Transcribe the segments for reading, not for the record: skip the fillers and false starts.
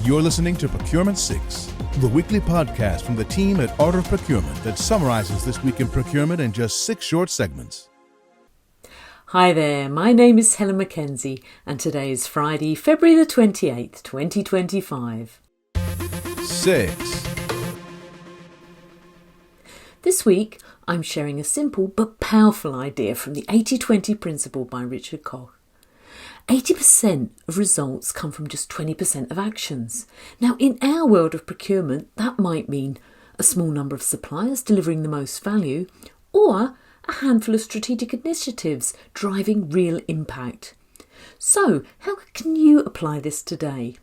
You're listening to Procurement 6, the weekly podcast from the team at Art of Procurement that summarizes this week in procurement in just 6 short segments. Hi there, my name is Helen Mackenzie and today is Friday, February the 28th, 2025. 6. This week, I'm sharing a simple but powerful idea from the 80-20 principle by Richard Koch. 80% of results come from just 20% of actions. Now, in our world of procurement, that might mean a small number of suppliers delivering the most value, or a handful of strategic initiatives driving real impact. So, how can you apply this today?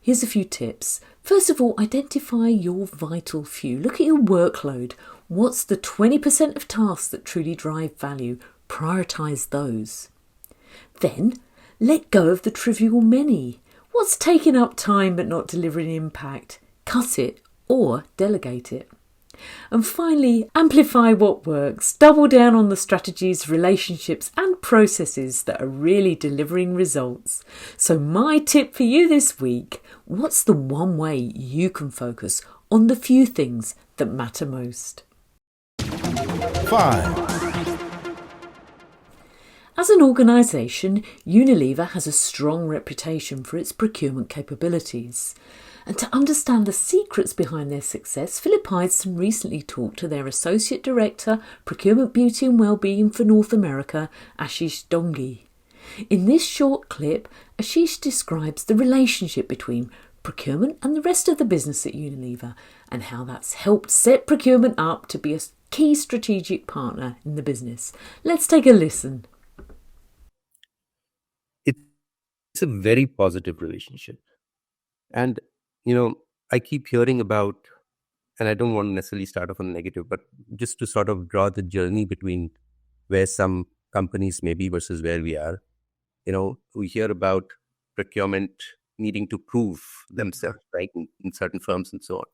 Here's a few tips. First of all, identify your vital few. Look at your workload. What's the 20% of tasks that truly drive value? Prioritise those. Then, let go of the trivial many. What's taking up time but not delivering impact? Cut it or delegate it. And finally, amplify what works. Double down on the strategies, relationships and processes that are really delivering results. So my tip for you this week, what's the one way you can focus on the few things that matter most? 5. As an organisation, Unilever has a strong reputation for its procurement capabilities. And to understand the secrets behind their success, Philip Ideson recently talked to their Associate Director, Procurement Beauty and Wellbeing for North America, Ashish Dongi. In this short clip, Ashish describes the relationship between procurement and the rest of the business at Unilever and how that's helped set procurement up to be a key strategic partner in the business. Let's take a listen. It's a very positive relationship. And, I keep hearing about, and I don't want to necessarily start off on a negative, but just to sort of draw the journey between where some companies may be versus where we are. We hear about procurement needing to prove themselves, right, in certain firms and so on.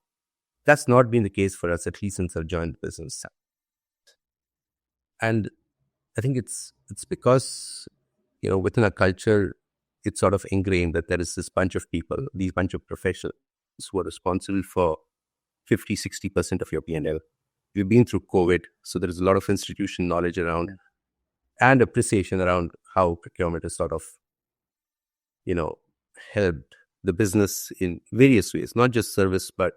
That's not been the case for us, at least since I've joined the business. And I think it's because, within our culture, it's sort of ingrained that there is this bunch of people, these bunch of professionals who are responsible for 50-60% of your P&L. We've been through COVID, so there is a lot of institutional knowledge around and appreciation around how procurement has sort of, helped the business in various ways, not just service, but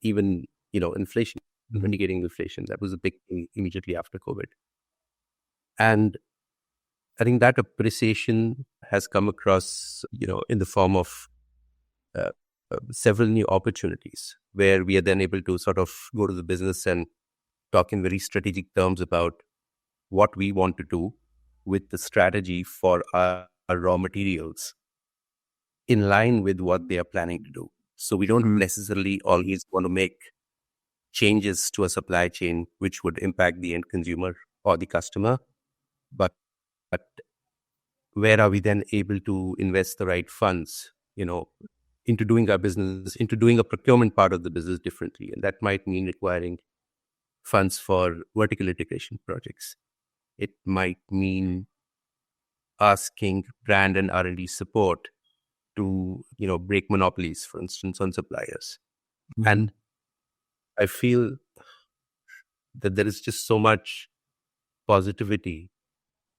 even, inflation, mitigating inflation. That was a big thing immediately after COVID. And I think that appreciation has come across, in the form of several new opportunities where we are then able to sort of go to the business and talk in very strategic terms about what we want to do with the strategy for our raw materials in line with what they are planning to do. So we don't necessarily always want to make changes to a supply chain which would impact the end consumer or the customer, but where are we then able to invest the right funds, into doing our business, into doing a procurement part of the business differently. And that might mean requiring funds for vertical integration projects. It might mean asking brand and R&D support to, break monopolies, for instance, on suppliers. Mm-hmm. And I feel that there is just so much positivity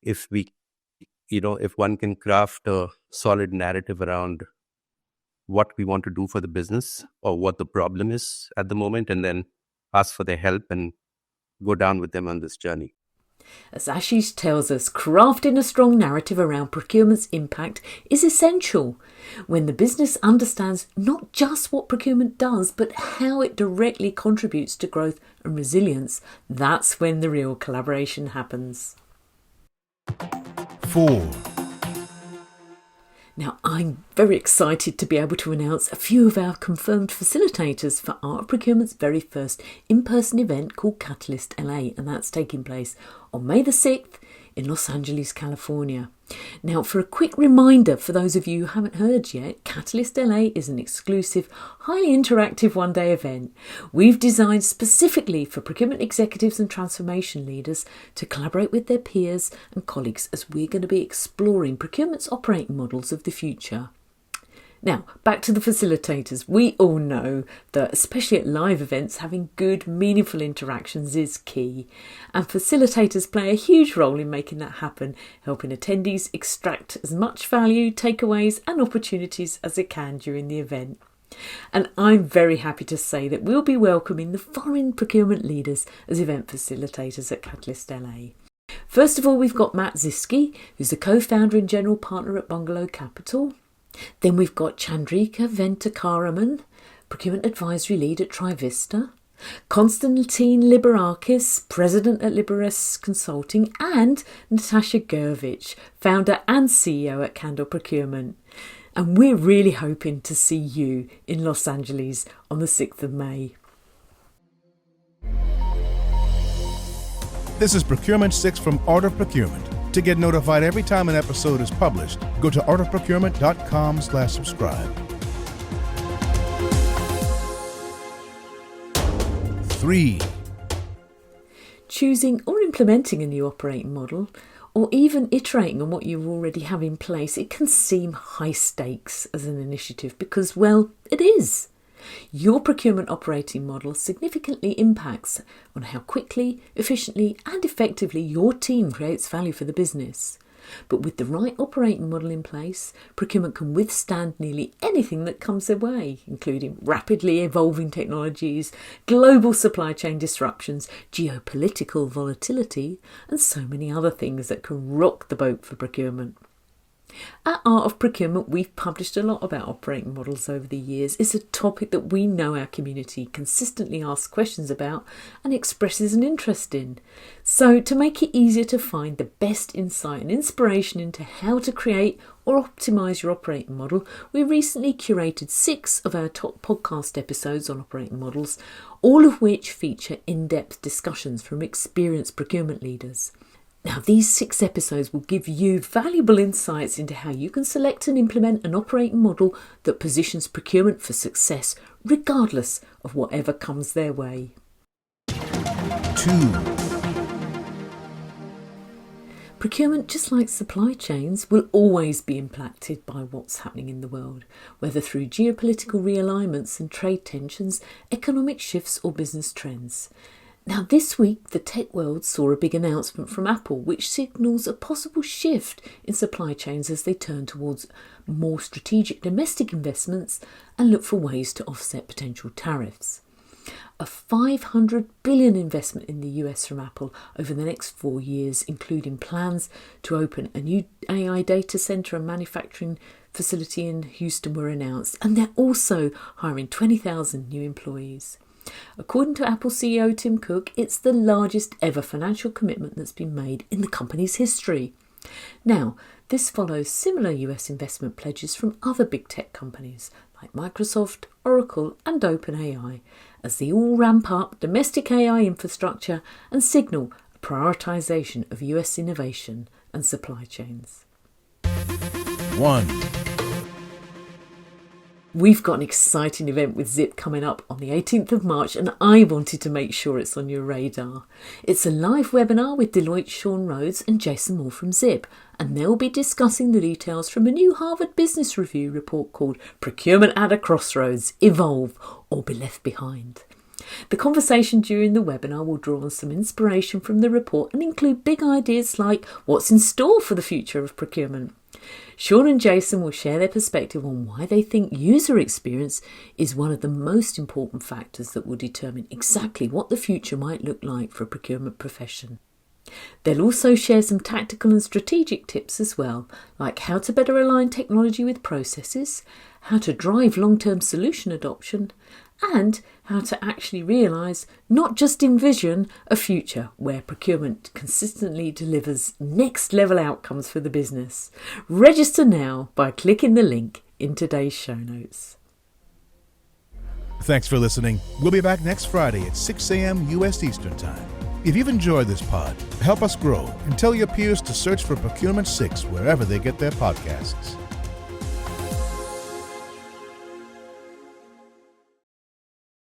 if one can craft a solid narrative around what we want to do for the business or what the problem is at the moment, and then ask for their help and go down with them on this journey. As Ashish tells us, crafting a strong narrative around procurement's impact is essential. When the business understands not just what procurement does, but how it directly contributes to growth and resilience, that's when the real collaboration happens. 4. Now, I'm very excited to be able to announce a few of our confirmed facilitators for Art of Procurement's very first in-person event called Catalyst LA, and that's taking place on May the 6th in Los Angeles, California. Now, for a quick reminder for those of you who haven't heard yet, Catalyst LA is an exclusive, highly interactive one-day event we've designed specifically for procurement executives and transformation leaders to collaborate with their peers and colleagues as we're going to be exploring procurement's operating models of the future. Now, back to the facilitators. We all know that, especially at live events, having good, meaningful interactions is key. And facilitators play a huge role in making that happen, helping attendees extract as much value, takeaways and opportunities as they can during the event. And I'm very happy to say that we'll be welcoming the following procurement leaders as event facilitators at Catalyst LA. First of all, we've got Matt Ziski, who's the co-founder and general partner at Bungalow Capital. Then we've got Chandrika Ventakaraman, procurement advisory lead at Trivista. Konstantin Liberakis, president at Liberes Consulting, and Natasha Gervich, founder and CEO at Candle Procurement. And we're really hoping to see you in Los Angeles on the 6th of May. This is Procurement 6 from Art of Procurement. To get notified every time an episode is published, go to artofprocurement.com/subscribe. 3. Choosing or implementing a new operating model, or even iterating on what you already have in place, it can seem high stakes as an initiative because, well, it is. Your procurement operating model significantly impacts on how quickly, efficiently and effectively your team creates value for the business. But with the right operating model in place, procurement can withstand nearly anything that comes their way, including rapidly evolving technologies, global supply chain disruptions, geopolitical volatility, and so many other things that can rock the boat for procurement. At Art of Procurement, we've published a lot about operating models over the years. It's a topic that we know our community consistently asks questions about and expresses an interest in. So, to make it easier to find the best insight and inspiration into how to create or optimise your operating model, we recently curated 6 of our top podcast episodes on operating models, all of which feature in-depth discussions from experienced procurement leaders. Now, these 6 episodes will give you valuable insights into how you can select and implement an operating model that positions procurement for success, regardless of whatever comes their way. 2. Procurement, just like supply chains, will always be impacted by what's happening in the world, whether through geopolitical realignments and trade tensions, economic shifts or business trends. Now, this week, the tech world saw a big announcement from Apple, which signals a possible shift in supply chains as they turn towards more strategic domestic investments and look for ways to offset potential tariffs. A $500 billion investment in the US from Apple over the next 4 years, including plans to open a new AI data center and manufacturing facility in Houston, were announced, and they're also hiring 20,000 new employees. According to Apple CEO Tim Cook, it's the largest ever financial commitment that's been made in the company's history. Now, this follows similar US investment pledges from other big tech companies like Microsoft, Oracle and OpenAI, as they all ramp up domestic AI infrastructure and signal a prioritisation of US innovation and supply chains. 1. We've got an exciting event with Zip coming up on the 18th of March and I wanted to make sure it's on your radar. It's a live webinar with Deloitte's Sean Rhodes and Jason Moore from Zip, and they'll be discussing the details from a new Harvard Business Review report called Procurement at a Crossroads, Evolve or Be Left Behind. The conversation during the webinar will draw on some inspiration from the report and include big ideas like what's in store for the future of procurement. Sean and Jason will share their perspective on why they think user experience is one of the most important factors that will determine exactly what the future might look like for a procurement profession. They'll also share some tactical and strategic tips as well, like how to better align technology with processes, how to drive long-term solution adoption, and how to actually realise, not just envision, a future where procurement consistently delivers next-level outcomes for the business. Register now by clicking the link in today's show notes. Thanks for listening. We'll be back next Friday at 6 a.m. U.S. Eastern Time. If you've enjoyed this pod, help us grow and tell your peers to search for Procurement 6 wherever they get their podcasts.